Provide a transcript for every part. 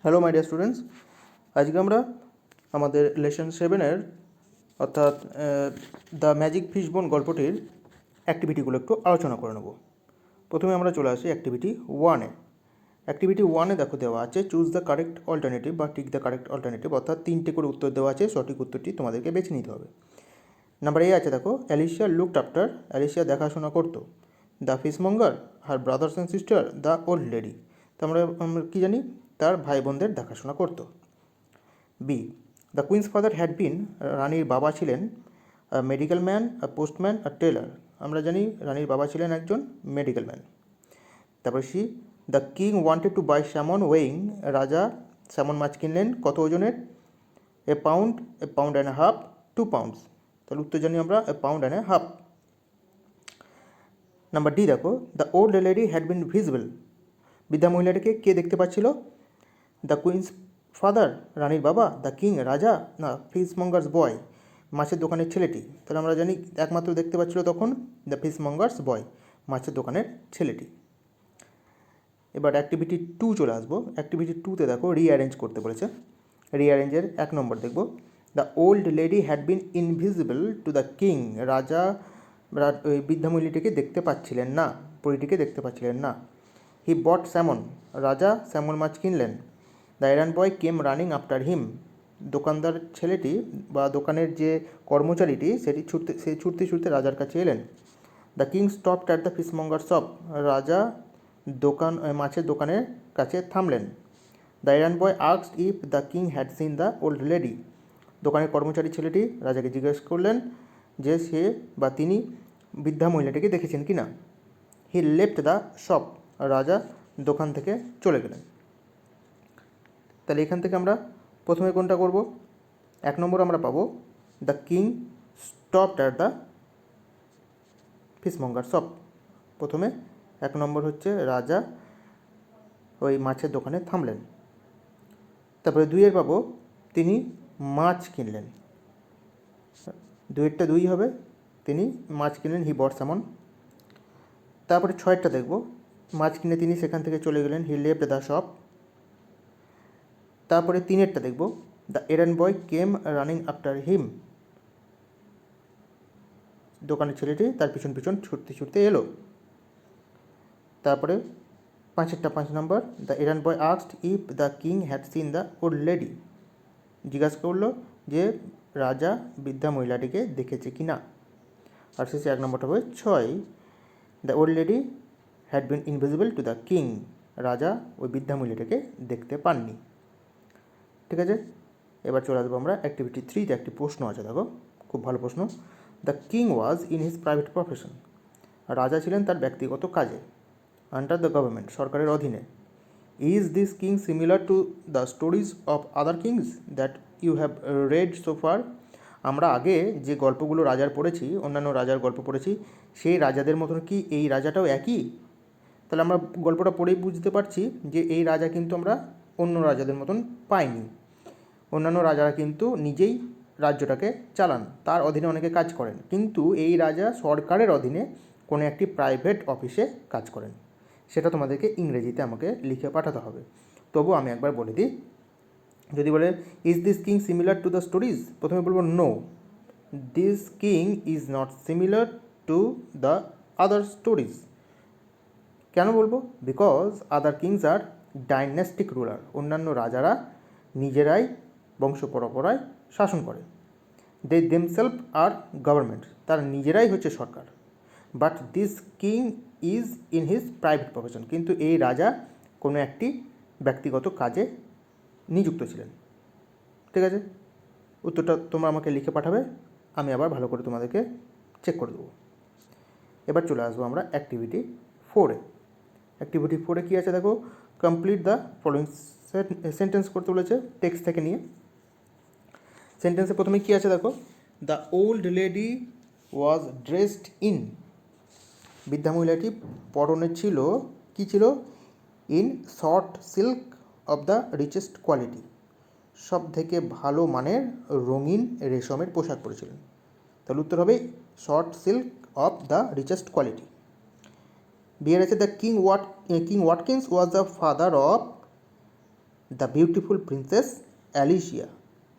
Hello my dear students, আজকে আমরা আমাদের লেসন 7-এর অর্থাৎ দ্য ম্যাজিক ফিশবোন গল্পটির অ্যাক্টিভিটিগুলো একটু আলোচনা করে নেব। প্রথমে আমরা চলে আসি অ্যাক্টিভিটি 1-এ। অ্যাক্টিভিটি 1-এ দেখো দেওয়া আছে চুজ দ্য কারেক্ট অল্টারনেটিভ বা টিক দ্য কারেক্ট অল্টারনেটিভ, অর্থাৎ 3টে করে উত্তর দেওয়া আছে, সঠিক উত্তরটি তোমাদেরকে বেছে নিতে হবে। নাম্বার এ আছে দেখো, অ্যালিসিয়া লুকড আফটার, অ্যালিসিয়া দেখাশোনা করতো the fishmonger, her brothers and sister, the old lady. তো আমরা কী জানি, তার ভাই বোনদের দেখাশোনা করতো। B, the queen's father had been, রানীর বাবা ছিলেন মেডিকেল ম্যান, পোস্টম্যান, টেলার। আমরা জানি রানীর বাবা ছিলেন একজন মেডিকেল ম্যান। তারপর C, the king wanted to buy salmon weighing, রাজা স্যামন মাছ কিনলেন কত ওজনের? A pound and half, 2 pounds. তাহলে উত্তর জানি আমরা a pound and half. Number D দেখো, the old lady had been visible, বৃদ্ধা মহিলাটিকে কে দেখতে পাচ্ছিল? দ্য কুইন্স ফাদার, রানীর বাবা, দ্য কিং, রাজা, না ফিশমঙ্গার্স বয়, মাছের দোকানের ছেলেটি। তাহলে আমরা জানি একমাত্র দেখতে পাচ্ছিল তখন দ্য ফিশমঙ্গার্স বয়, মাছের দোকানের ছেলেটি। এবার অ্যাক্টিভিটি 2 চলে আসবো। অ্যাক্টিভিটি 2তে দেখো রিঅ্যারেঞ্জ করতে বলেছে। রিঅ্যারেঞ্জের 1 নম্বর দেখব, the old lady had bin invisible to the king, রাজা ওই বৃদ্ধা মহিলাটিকে দেখতে পাচ্ছিলেন না, পরীটিকে দেখতে পাচ্ছিলেন না। হি বট স্যামন, রাজা স্যামন মাছ কিনলেন। The errand boy came running after him, দোকানদার ছেলেটি বা দোকানের যে কর্মচারীটি সে ছুটতে ছুটতে রাজার কাছে এলেন। The king stopped at the fishmonger shop, রাজা মাছের দোকানের কাছে থামলেন। The errand boy asked if the king had seen the old lady, দোকানের কর্মচারী ছেলেটি রাজাকে জিজ্ঞেস করলেন যে সে বা তিনি বৃদ্ধা মহিলাটিকে দেখেছেন কি না। হি লেফট দ্য শপ, রাজা দোকান থেকে চলে গেলেন। তাহলে এখান থেকে আমরা প্রথমে কোনটা করব? 1 নম্বর আমরা পাবো the king stopped at the fishmonger shop. প্রথমে 1 নম্বর হচ্ছে রাজা ওই মাছের দোকানে থামলেন। তারপরে 2-এর পাবো তিনি মাছ কিনলেন, 2-এরটা 2 হবে, তিনি মাছ কিনলেন, হি বট স্যামন। তারপরে 6-এরটা দেখব, মাছ কিনে তিনি সেখান থেকে চলে গেলেন, হি লেফট দ্য শপ। তারপরে 3-এরটা দেখব, the errand boy came running after him, দোকানের ছেলেটি তার পিছন পিছন ছুটতে ছুটতে এলো। তারপরে 5 নম্বর, the errand boy asked if the king had seen the old lady, জিজ্ঞাসা করলো যে রাজা বৃদ্ধা মহিলাটিকে দেখেছে কি না। আর শেষে 1 নম্বরটা হবে 6, the old lady had bin invisible to the king, রাজা ওই বৃদ্ধা মহিলাটিকে দেখতে পাননি। ঠিক আছে, এবার চলে আসবো আমরা অ্যাক্টিভিটি 3তে। একটি প্রশ্ন আছে, দেখো খুব ভালো প্রশ্ন। The king was in his private profession, রাজা ছিলেন তার ব্যক্তিগত কাজে, আন্ডার দ্য গভর্নমেন্ট, সরকারের অধীনে। Is this king similar to the stories of other kings that you have read so far, আমরা আগে যে গল্পগুলো রাজার পড়েছি, অন্যান্য রাজার গল্প পড়েছি, সেই রাজাদের মতন কি এই রাজাটাও একই? তাহলে আমরা গল্পটা পড়েই বুঝতে পারছি যে এই রাজা কিন্তু আমরা অন্য রাজাদের মতন পাইনি। অন্যান্য রাজারা কিন্তু নিজেই রাজ্যটাকে চালান, তার অধীনে অনেকে কাজ করেন, কিন্তু এই রাজা সরকারের অধীনে কোনো একটি প্রাইভেট অফিসে কাজ করেন। সেটা তোমাদেরকে ইংরেজিতে আমাকে লিখে পাঠাতে হবে। তবু আমি একবার বলে দিই, যদি বলে is this king similar to the stories, প্রথমে বলবো no, this king is not similar to the other stories. কেন বলবো? Because other kings are dynastic ruler, অন্যান্য রাজারা নিজেরাই বংশ পরম্পরায় শাসন করে। দে দেমসেলফ আর গভর্নমেন্ট, তারা নিজেরাই হচ্ছে সরকার। But this king is in his private profession, কিন্তু এই রাজা কোনো একটি ব্যক্তিগত কাজে নিযুক্ত ছিলেন। ঠিক আছে, উত্তরটা তোমরা আমাকে লিখে পাঠাবে, আমি আবার ভালো করে তোমাদেরকে চেক করে দেবো। এবার চলে আসবো আমরা অ্যাক্টিভিটি 4-এ। অ্যাক্টিভিটি 4-এ কী আছে দেখো, কমপ্লিট দ্য ফলোইং সেন্টেন্স করতে বলেছে টেক্সট থেকে নিয়ে। সেন্টেন্সে প্রথমে কী আছে দেখো, the old lady was dressed in, বৃদ্ধা মহিলাটি পরনে ছিল, কি ছিল? In short silk of the richest quality, সব থেকে ভালো মানের রঙিন রেশমের পোশাক পরেছিলেন। তাহলে উত্তর হবে short silk of the richest quality. বিয়ের আছে the king Watkins was the father of the beautiful princess Alicia.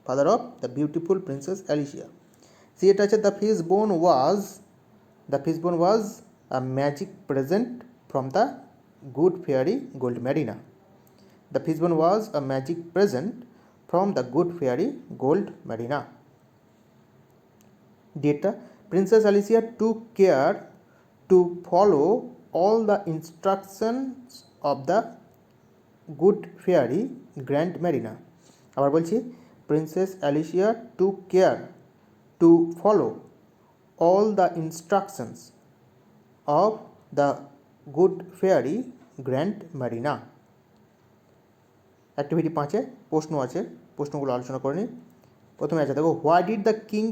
Father of the beautiful princess Alicia. See it আছে, the fishbone was a magic present from the good fairy Goldmarina. The fishbone was a magic present from the good fairy Goldmarina. Data, Princess Alicia took care to follow all the instructions of the good fairy Grandmarina. আবার বলছি, Princess Alicia took care to follow all the instructions of the good fairy Grandmarina. Activity 5-এ প্রশ্ন আছে, প্রশ্নগুলো আলোচনা করে নিই। প্রথমে আছে দেখো, why did the king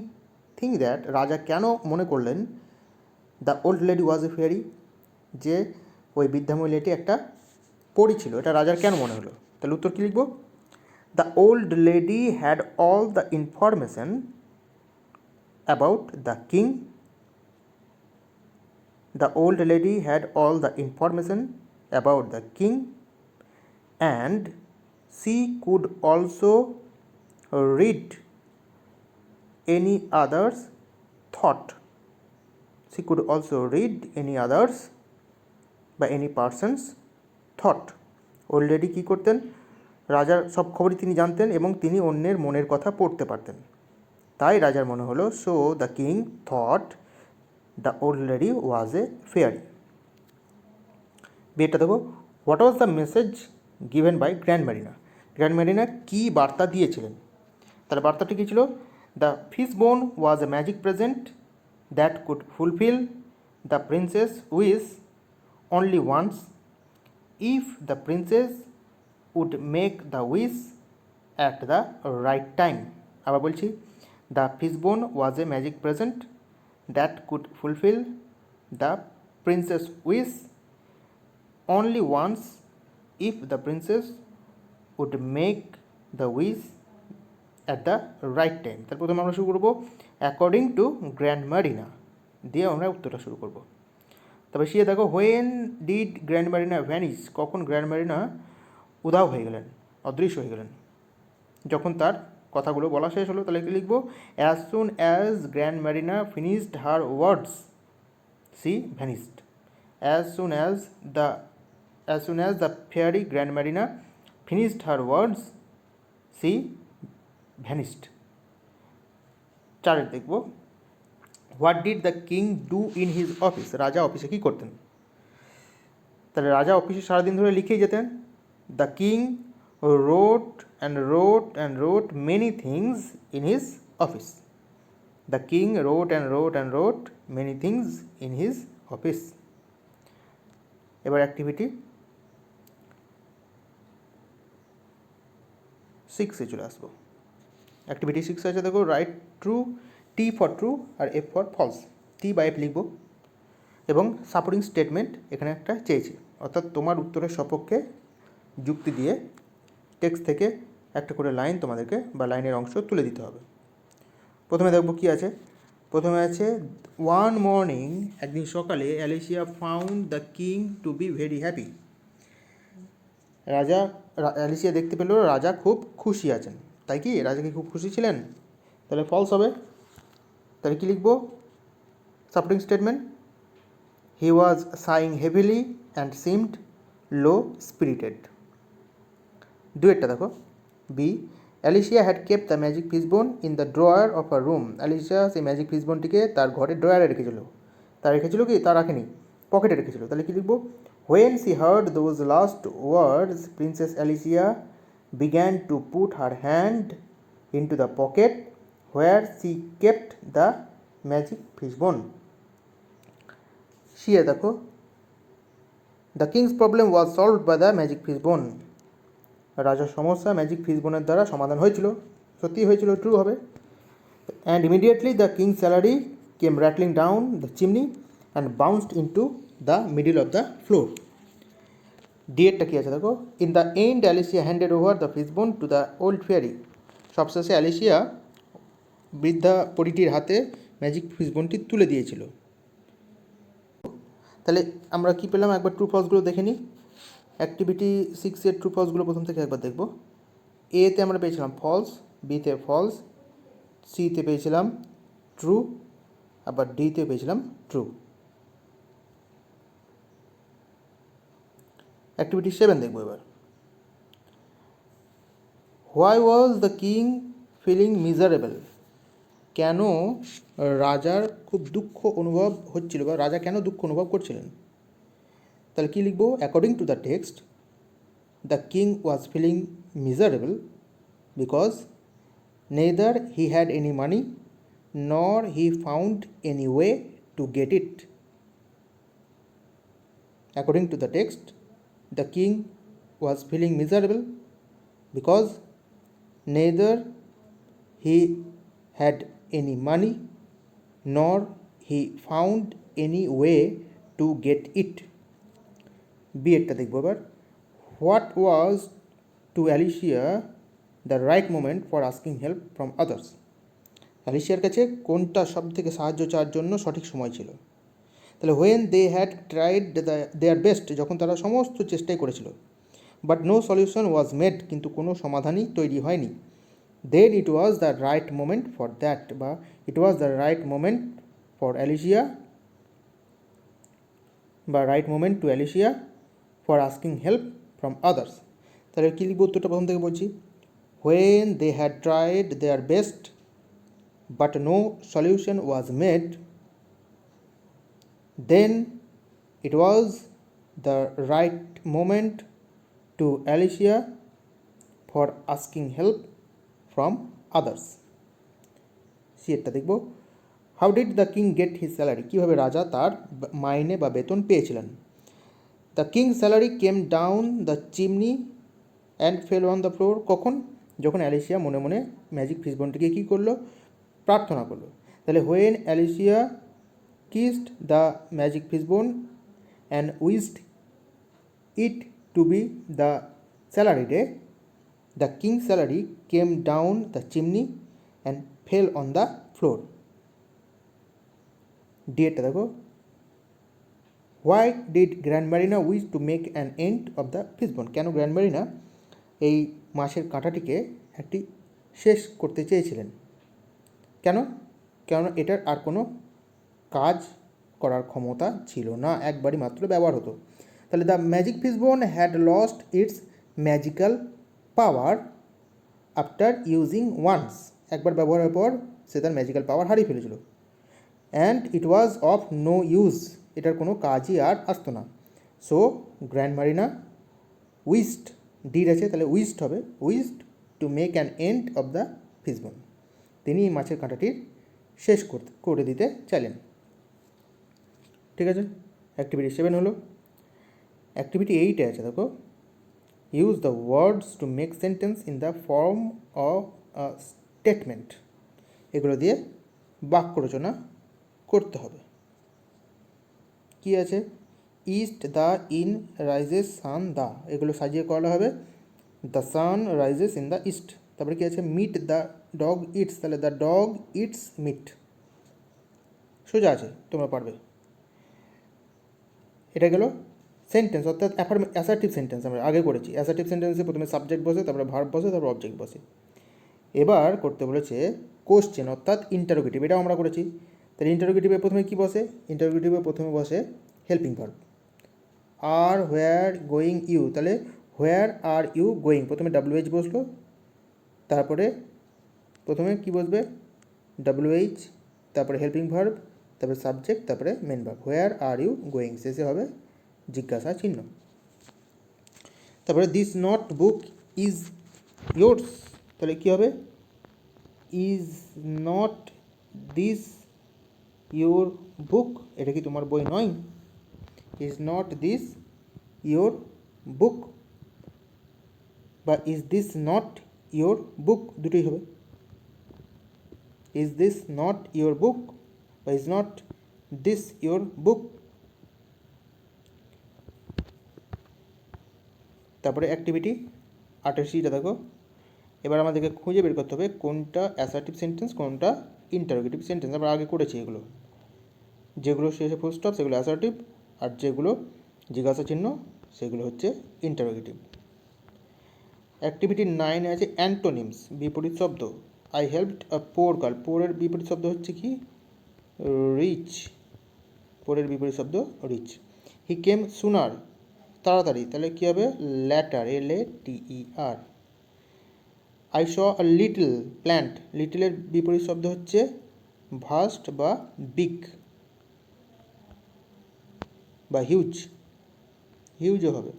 think that, রাজা কেন মনে করলেন the old lady was a fairy, যে ওই বৃদ্ধা মহিলাটি একটা পরী ছিল, এটা রাজার কেন মনে হলো? তাহলে উত্তর কী লিখব? The old lady had all the information about the king. The old lady had all the information about the king and she could also read any other's thought. She could also read any others বা any person's thought. Old lady কী করতেন? রাজার সব খবরই তিনি জানতেন এবং তিনি অন্যের মনের কথা পড়তে পারতেন। তাই রাজার মনে হলো, so the king thought the old lady was a fairy. বিয়েটা দেখো, what was the message given by Grandmarina. Grandmarina কী বার্তা দিয়েছিলেন? তার বার্তাটি কী ছিল? The fishbone was a magic present that could fulfill the princess wish only once if the princess would make the wish at the right time. আবার বলছি, the fishbone was a magic present that could fulfill the princess' wish only once if the princess would make the wish at the right time. তার প্রথমে আমরা শুরু করব according to গ্র্যান্ডমারিনা দিয়ে আমরা উত্তরটা শুরু করব। তবে সে দেখো, হোয়েন ডিড গ্র্যান্ডমারিনা ভ্যানিশ, কখন গ্র্যান্ডমারিনা উধাও হয়ে গেলেন, অদৃশ্য হয়ে গেলেন? যখন তার কথাগুলো বলা শেষ হলো। তাহলে কি লিখব? As soon as Grandmarina finished her words she vanished. As soon as the fairy Grandmarina finished her words she vanished. 4 দেখব, what did the king do in his office. রাজা অফিসে কী করতেন? তাহলে রাজা অফিসে সারাদিন ধরে লিখেই যেতেন। The king wrote and wrote many things in his office. The king wrote and wrote many things in his office. এবার অ্যাক্টিভিটি 6-এ চলে আসবো। অ্যাক্টিভিটি 6 আছে দেখো, right true, T for true আর এফ ফর ফলস। টি বা F লিখব এবং সাপোর্টিং স্টেটমেন্ট এখানে একটা চেয়েছি, অর্থাৎ তোমার উত্তরের সপক্ষে যুক্তি দিয়ে টেক্সট থেকে একটা করে লাইন তোমাদেরকে বা লাইনের অংশ তুলে দিতে হবে। প্রথমে দেখব কি আছে। প্রথমে আছে, ওয়ান মর্নিং, একদিন সকালে, Alicia found the king to be very happy. Alicia দেখতে পেল রাজা খুব খুশি আছেন। তাই কি রাজা কি খুব খুশি ছিলেন? তাহলে ফলস হবে। তাহলে কী লিখব? Supporting statement, he was sighing heavily and seemed low spirited. 2 দেখো, B, Alicia had kept the magic fishbone in the drawer of a room. Alicia সেই ম্যাজিক ফিশবোনটিকে তার ঘরের ড্রয়ারে রেখেছিল। তা রেখেছিল কি? তা রাখেনি, পকেটে রেখেছিল। তাহলে কী লিখব? When she heard those last words princess Alicia began to put her hand into the pocket where she kept the magic fishbone. C দেখো, the king's problem was solved by the magic fishbone. রাজার সমস্যা magic ফিশবোনের দ্বারা সমাধান হয়েছিল। সত্যি হয়েছিল, true হবে। And immediately the king salary came rattling down the chimney and bounced into the middle of the floor. ডিএডটা কী আছে দেখো, in the end Alicia handed over the fishbone to the old fairy. সবশেষে Alicia বৃদ্ধা পরীটির হাতে magic ফিশবোনটি তুলে দিয়েছিল। তাহলে আমরা কী পেলাম? একবার ট্রু ফলসগুলো দেখে নিই। অ্যাক্টিভিটি 6-এর ট্রু ফলসগুলো প্রথম থেকে একবার দেখব। এতে আমরা পেয়েছিলাম ফলস, বিতে ফলস, সিতে পেয়েছিলাম ট্রু, আবার ডিতে পেয়েছিলাম ট্রু। অ্যাক্টিভিটি 7 দেখবো এবার। Why was the king feeling miserable? কেন রাজার খুব দুঃখ অনুভব হচ্ছিল, বা রাজা কেন দুঃখ অনুভব করছিলেন? তাহলে কী লিখবো? According to the text, the king was feeling miserable because neither he had any money nor he found any way to get it. According to the text, the king was feeling miserable because neither he had any money nor he found any way to get it. B একটা দেখবো এবার। What was to Alicia the right moment for asking help from others? অ্যালিশিয়ার কাছে কোনটা সব থেকে সাহায্য চাওয়ার জন্য সঠিক সময় ছিল? তাহলে when they had tried their best, যখন তারা সমস্ত চেষ্টাই করেছিল, but no solution was made, কিন্তু কোনো সমাধানই তৈরি হয়নি, then it was the right moment for that, বা it was the right moment for Alicia, বা right moment to Alicia for asking help from others. তাহলে কী লিখব? উত্তরটা প্রথম থেকে বলছি। When they had tried their best but no solution was made, then it was the right moment to Alicia for asking help from others. সিএরটা দেখব। How did the king get his salary? কীভাবে রাজা তার মাইনে বা বেতন পেয়েছিলেন? The king salary came down the chimney and fell on the floor. কখন? যখন অ্যালিসিয়া মনে মনে ম্যাজিক ফিশবোনটিকে কী করলো? প্রার্থনা করলো। তাহলে when Alicia kissed the magic fishbone and wished it to be the salary day, the king salary came down the chimney and fell on the floor. ডিএটা দেখো। Why did Grandmarina wish to make an end of the fishbone? কেন Grandmarina এই মাছের কাঁটাটিকে একটি শেষ করতে চেয়েছিলেন? কেন? কেননা এটার আর কোনো কাজ করার ক্ষমতা ছিল না, একবারই মাত্র ব্যবহার হতো। তাহলে the magic fishbone had lost its magical power after using once. একবার ব্যবহারের পর সে তার ম্যাজিক্যাল পাওয়ার হারিয়ে ফেলেছিল। And it was of no use, এটার কোনো কাজই আর আসতো না। So grand Marina wished, did আছে তাহলে উইশড হবে, wished to make an end of the fishbone. তিনি মাছের কাঁটাটির শেষ করে দিতে চাইলেন। ঠিক আছে, অ্যাক্টিভিটি 7 হলো। অ্যাক্টিভিটি 8 আছে দেখো। Use the words to make sentence in the form of a statement. এগুলো দিয়ে বাক্য রচনা করতে হবে। কি আছে? East, the, in, rises, sun, the, এগুলো সাজিয়ে করা হবে। The sun rises in the east. তারপরে কী আছে? মিট দ্য ডগ ইটস, তাহলে দ্য ডগ ইটস মিট। সোজা আছে, তোমরা পারবে। এটা গেল সেন্টেন্স, অর্থাৎ অ্যাসার্টিভ সেন্টেন্স আমরা আগে করেছি। অ্যাসার্টিভ সেন্টেন্সে প্রথমে সাবজেক্ট বসে, তারপরে ভার্ব বসে, তারপর অবজেক্ট বসে। এবার করতে বলেছে কোশ্চেন, অর্থাৎ ইন্টারোগেটিভ, এটাও আমরা করেছি। তাহলে ইন্টারোগেটিভে প্রথমে কী বসে? ইন্টারোগেটিভে প্রথমে বসে হেল্পিং ভার্ব। আর হোয়ার গোয়িং ইউ, তাহলে হোয়ার আর ইউ গোয়িং, প্রথমে WH বসলো, তারপরে প্রথমে কী বসবে? WH, তারপরে হেল্পিং ভার্ব, তারপরে সাবজেক্ট, তারপরে main verb. Where are you going, শেষে হবে জিজ্ঞাসা চিহ্ন। তারপরে this not book is yours, তাহলে কী হবে? Is not this your book, এটা কি তোমার বই নয়? Is not this your book, বা is this not your book, দুটোই হবে। Is this not your book বা is not this your book. তারপরে অ্যাক্টিভিটি 88টা দেখো। এবার আমাদেরকে খুঁজে বের করতে হবে কোনটা অ্যাসার্টিভ সেন্টেন্স, কোনটা ইন্টারোগেটিভ সেন্টেন্স। আমরা আগে করেছি এগুলো, যেগুলো শেষে ফুল স্টপ সেগুলো অ্যাসার্টিভ, আর যেগুলো জিজ্ঞাসা চিহ্ন সেগুলো হচ্ছে ইন্টারোগেটিভ। অ্যাক্টিভিটি 9 আছে অ্যান্টোনিমস, বিপরীত শব্দ। I helped a poor girl, পোরের বিপরীত শব্দ হচ্ছে কি? রিচ। পোরের বিপরীত শব্দ রিচ। হি কেম সুনার, তাড়াতাড়ি, তাহলে কী হবে? Later, LATER। I saw a little plant, লিটলের বিপরীত শব্দ হচ্ছে ভাস্ট বা বিগ বা হিউজ, হিউজও হবে।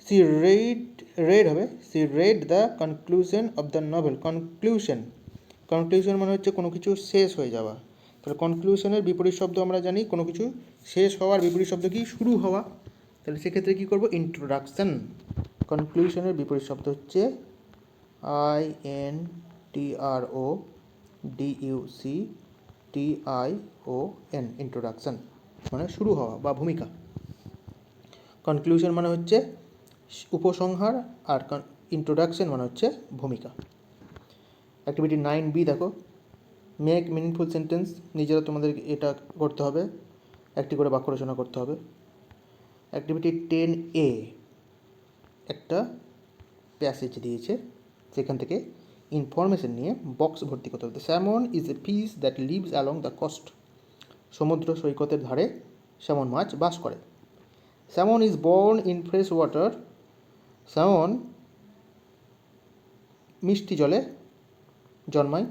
সি রেড হবে, she read the conclusion of the novel. Conclusion মানে হচ্ছে কোনো কিছু শেষ হয়ে যাওয়া। তাহলে কনক্লুশনের বিপরীত শব্দ আমরা জানি, কোনো কিছু শেষ হওয়ার বিপরীত শব্দ কি? শুরু হওয়া। তাহলে সেক্ষেত্রে কী করবো? ইন্ট্রোডাকশন। কনক্লুশনের বিপরীত শব্দ হচ্ছে INTRODUCTION, ইন্ট্রোডাকশন মানে শুরু হওয়া বা ভূমিকা। কনক্লুশন মানে হচ্ছে উপসংহার, আর ইন্ট্রোডাকশন মানে হচ্ছে ভূমিকা। অ্যাক্টিভিটি 9B দেখো, মেক মিনিংফুল সেন্টেন্স। নিজেরা তোমাদের এটা করতে হবে, একটি করে বাক্য রচনা করতে হবে। অ্যাক্টিভিটি 10A, একটা প্যাসেজ দিয়েছে, সেখান থেকে ইনফরমেশন নিয়ে বক্স ভর্তি করতে হবে। Salmon is a fish that lives along the coast, সমুদ্র সৈকতের ধারে স্যামন মাছ বাস করে। Salmon is born in fresh water, salmon মিষ্টি জলে জন্মায়।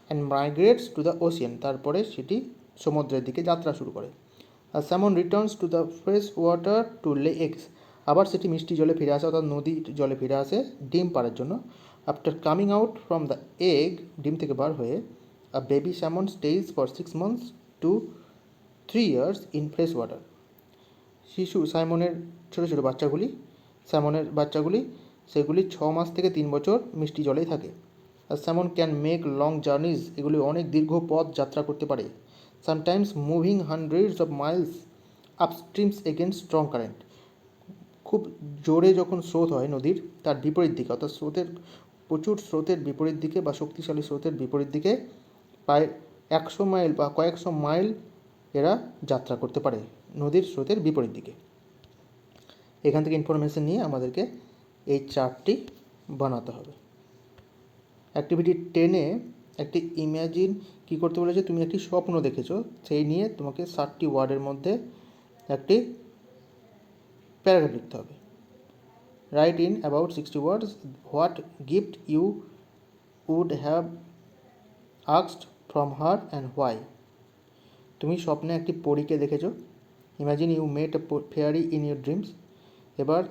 And migrates to the ocean, তারপরে সেটি সমুদ্রের দিকে যাত্রা শুরু করে। আর salmon returns to the fresh water to lay eggs, আবার সেটি মিষ্টি জলে ফিরে আসে, অর্থাৎ নদীর জলে ফিরে আসে ডিম পাড়ার জন্য। After coming out from the egg, ডিম থেকে বার হয়ে, আ baby salmon stage for 6 months to 3 years in fresh water. শিশু সাইমনের ছোটো ছোটো বাচ্চাগুলি, স্যামনের বাচ্চাগুলি, সেগুলি 6 মাস থেকে 3 বছর মিষ্টি জলেই থাকে। আর salmon can make long journeys, এগুলি অনেক দীর্ঘ পথ যাত্রা করতে পারে। Sometimes moving hundreds of miles upstreams against strong current, খুব জোরে যখন স্রোত হয় নদীর, তার বিপরীত দিকে, অর্থাৎ প্রচুর স্রোতের বিপরীত দিকে বা শক্তিশালী স্রোতের বিপরীত দিকে প্রায় 100 মাইল বা কয়েকশো মাইল এরা যাত্রা করতে পারে নদীর স্রোতের বিপরীত দিকে। এখান থেকে ইনফরমেশন নিয়ে আমাদেরকে এই চার্টটি বানাতে হবে। অ্যাক্টিভিটি 10-এ একটি ইম্যাজিন কী করতে বলেছে? তুমি একটি স্বপ্ন দেখেছো, সেই নিয়ে তোমাকে 60টি ওয়ার্ডের মধ্যে একটি প্যারাগ্রাফ লিখতে হবে। Write in about 60 words what gift you would have asked from her and why. তুমি স্বপ্নে একটি পরীকে দেখেছো। Imagine you met a fairy in your dreams. এবার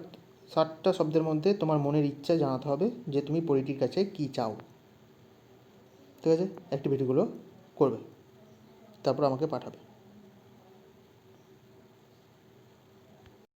60টা শব্দের মধ্যে তোমার মনের ইচ্ছা জানাতে হবে যে তুমি পরীটির কাছে কী চাও। ঠিক আছে, অ্যাক্টিভিটিগুলো করবে, তারপর আমাকে পাঠাবে।